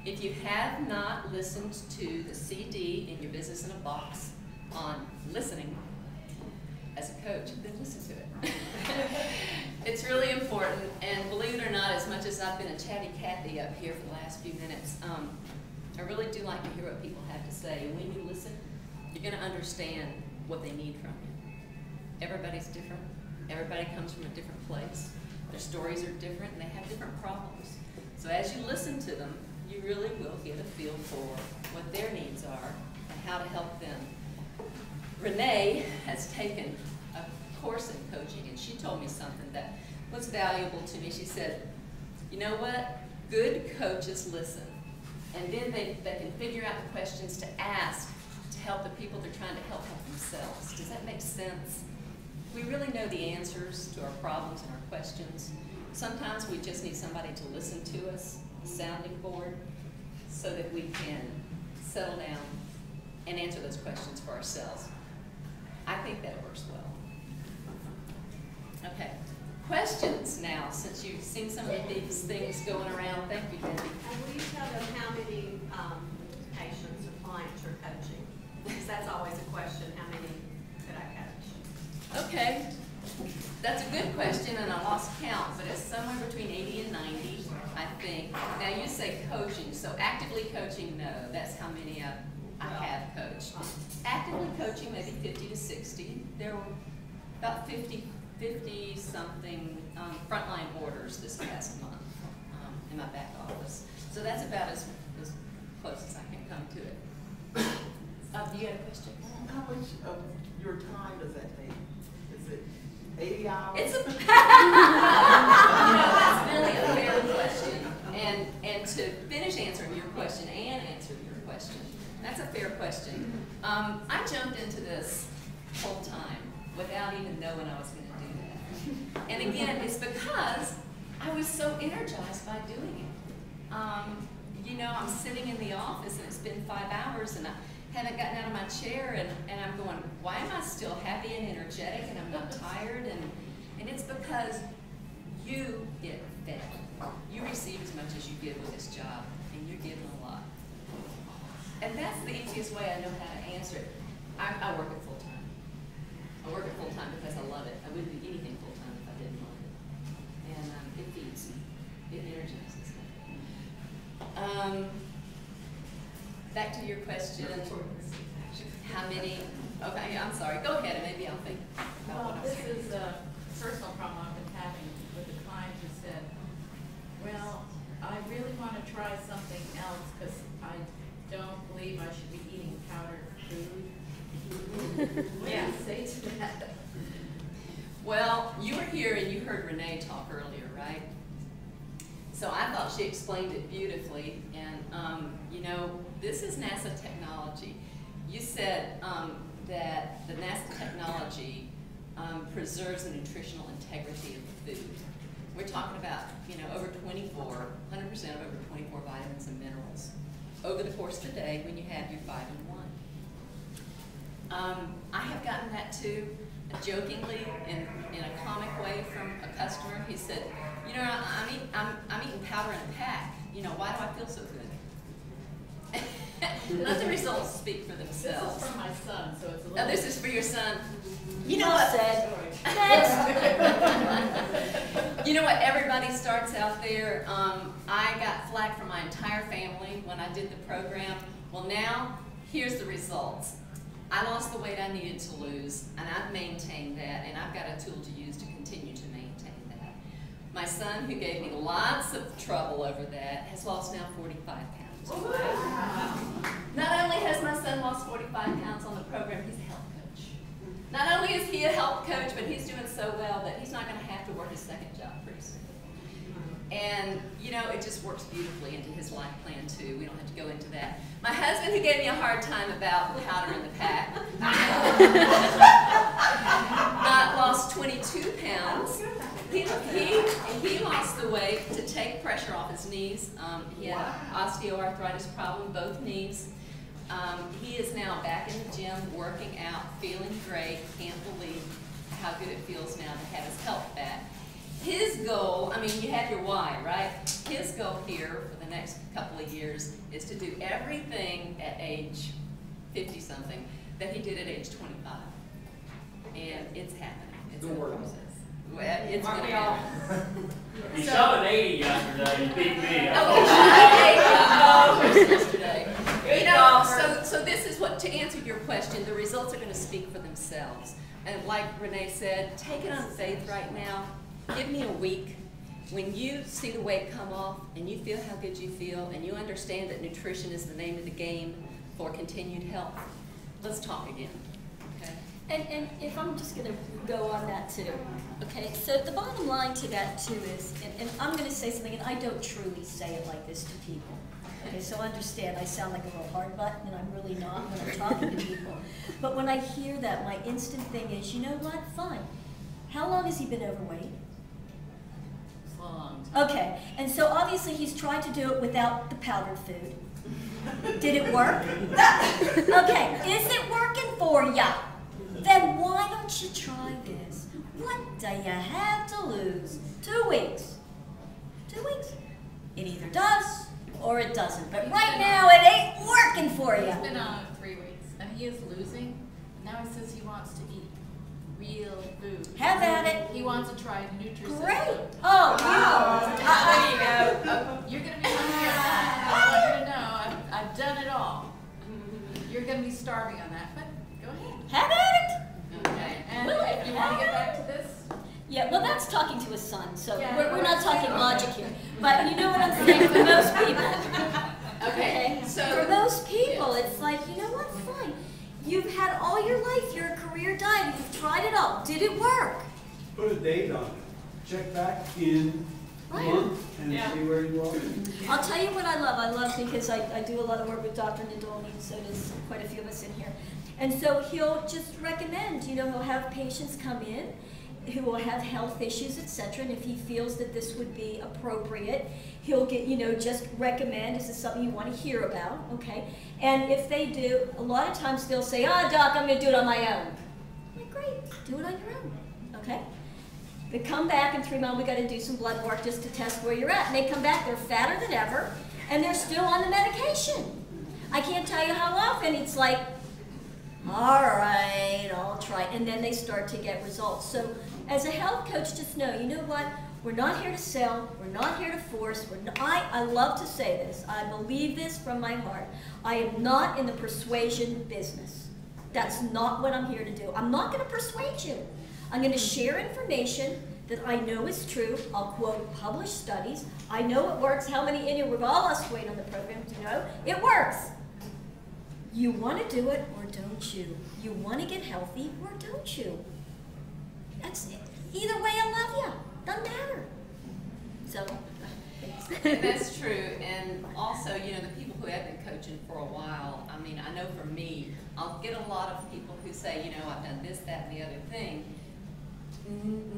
If you have not listened to the CD in your Business in a Box on listening as a coach, then listen to it. It's really important, and believe it or not, as much as I've been a chatty Cathy up here for the last few minutes, I really do like to hear what people have to say. And when you listen, you're going to understand what they need from you. Everybody's different. Everybody comes from a different place. Their stories are different, and they have different problems. So as you listen to them, you really will get a feel for what their needs are and how to help them. Renee has taken a course in coaching, and she told me something that was valuable to me. She said, you know what? Good coaches listen, and then they can figure out the questions to ask to help the people they're trying to help themselves. Does that make sense? We really know the answers to our problems and our questions. Sometimes we just need somebody to listen to us, a sounding board, so that we can settle down and answer those questions for ourselves. I think that works well. Okay, questions now, since you've seen some of these things going around. Thank you, Debbie. And will you tell them how many patients or clients you're coaching? Because that's always a question, how many could I coach? Okay, that's a good question, and I lost count, but it's somewhere between 80 and 90, I think. Now you say coaching, so actively coaching, no, that's how many I have coached. Actively coaching, maybe 50 to 60. There were about 50-something frontline orders this past month in my back office. So that's about as close as I can come to it. Do you have a question? How much of your time does that take? Is it 80 hours? It's that's really a fair question. And to finish answering your question and answer your question, that's a fair question. I jumped into this full time without even knowing I was going to do that. And again, it's because I was so energized by doing it. You know, I'm sitting in the office and it's been 5 hours and I haven't gotten out of my chair and I'm going, why am I still happy and energetic and I'm not tired? And it's because you get fed. You receive as much as you give with this job, and you're giving a lot. And that's the easiest way I know how to answer it. I work it full time. I work it full time because I love it. I wouldn't do anything full time if I didn't love it. And it feeds me. It energizes me. Back to your question. How many? Okay, I'm sorry. Go ahead, and maybe I'll think about what I'm saying. This is a personal problem I've been having with a client who said, well, I really want to try something else because I don't believe I should be eating powdered food. What do you say to that? Well, you were here and you heard Renee talk earlier, right? So I thought she explained it beautifully, and you know, this is NASA technology. You said that the NASA technology preserves the nutritional integrity of the food. We're talking about, you know, 100% of over 24 vitamins and minerals over the course of the day when you have your 5 in 1. I have gotten that too, jokingly, in a comic way from a customer. He said, you know, I'm eating powder in a pack. You know, why do I feel so good? Let the results speak for themselves. This is for my son, so it's a little... Oh, this is for your son. You know what? You know what? Everybody starts out there. I got flack from my entire family when I did the program. Well, now, here's the results. I lost the weight I needed to lose, and I've maintained that, and I've got a tool to use to continue to maintain that. My son, who gave me lots of trouble over that, has lost now 45 pounds. Wow. Not only has my son lost 45 pounds on the program, he's a health coach. Not only is he a health coach, but he's doing so well that he's not going to have to work his second job pretty soon. And, you know, it just works beautifully into his life plan, too. We don't have to go into that. My husband, who gave me a hard time about the powder in the pack, lost 22 pounds. He lost the weight to take pressure off his knees. He had an osteoarthritis problem, both knees. He is now back in the gym, working out, feeling great. Can't believe how good it feels now to have his health back. His goal, I mean, you have your why, right? His goal here for the the next couple of years is to do everything at age 50-something that he did at age 25. And it's happening. It's a process. Well, it's going to happen. He shot an 80 yesterday, he beat me. Yesterday. You know, so this is what, to answer your question, the results are going to speak for themselves. And like Renee said, take it on faith right now. Give me a week. When you see the weight come off and you feel how good you feel and you understand that nutrition is the name of the game for continued health, let's talk again. Okay? And if I'm just going to go on that too, okay? So the bottom line to that too is, and I'm going to say something, and I don't truly say it like this to people. Okay, so understand, I sound like a real hard button, and I'm really not when I'm talking to people. But when I hear that, my instant thing is, you know what? Fine. How long has he been overweight? Long. Okay, and so obviously he's tried to do it without the powdered food. Did it work? Okay, is it working for ya? Then why don't you try this? What do you have to lose? 2 weeks. 2 weeks. It either does or it doesn't. But right now it ain't working for you. He's been on 3 weeks, and he is losing. Now he says he wants to eat real food. Have at it. He wants to try Nutrisystem. Great. Oh, wow. There you go. You're going to be hungry on that. I want you to know, I've done it all. You're going to be starving on that, but go ahead. Have at it. Okay. And Well, if you want to get back to this, Yeah, well, that's talking to his son, so Yeah, we're not talking okay. logic here. But you know what I'm saying, for most people. Okay, so For most people, it's like, you know what, fine. You've had all your life, you're a career diet, you've tried it all. Did it work? Put a date on it. Check back in a Right. month and see where you are. I'll tell you what I love. I love because I do a lot of work with Dr. Nadolny, and so does quite a few of us in here. And so he'll just recommend, you know, he'll have patients come in who will have health issues, etc. And if he feels that this would be appropriate, he'll get, you know, just recommend, is this something you want to hear about, okay? And if they do, a lot of times they'll say, oh, doc, I'm going to do it on my own. I'm like, great, do it on your own, okay? They come back in 3 months, we got to do some blood work just to test where you're at. And they come back, they're fatter than ever, and they're still on the medication. I can't tell you how often it's like, all right, I'll try. And then they start to get results. So as a health coach, just know, you know what? We're not here to sell. We're not here to force. I love to say this. I believe this from my heart. I am not in the persuasion business. That's not what I'm here to do. I'm not going to persuade you. I'm going to share information that I know is true. I'll quote published studies. I know it works. How many in you, we've all lost weight on the program, you know? It works. You want to do it or don't you? You want to get healthy or don't you? That's it. Either way, I love you. Doesn't matter. So, thanks. And that's true. And also, you know, the people who have been coaching for a while, I mean, I know for me, I'll get a lot of people who say, you know, I've done this, that, and the other thing.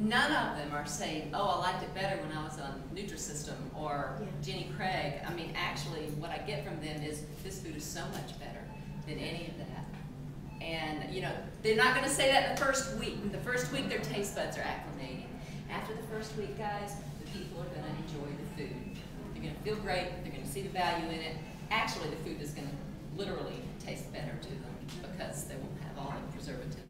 None of them are saying, oh, I liked it better when I was on Nutrisystem or Jenny Craig. I mean, actually, what I get from them is this food is so much better than any of that. And, you know, they're not going to say that the first week. The first week, their taste buds are acclimating. After the first week, guys, the people are going to enjoy the food. They're going to feel great. They're going to see the value in it. Actually, the food is going to literally taste better to them because they won't have all the preservatives.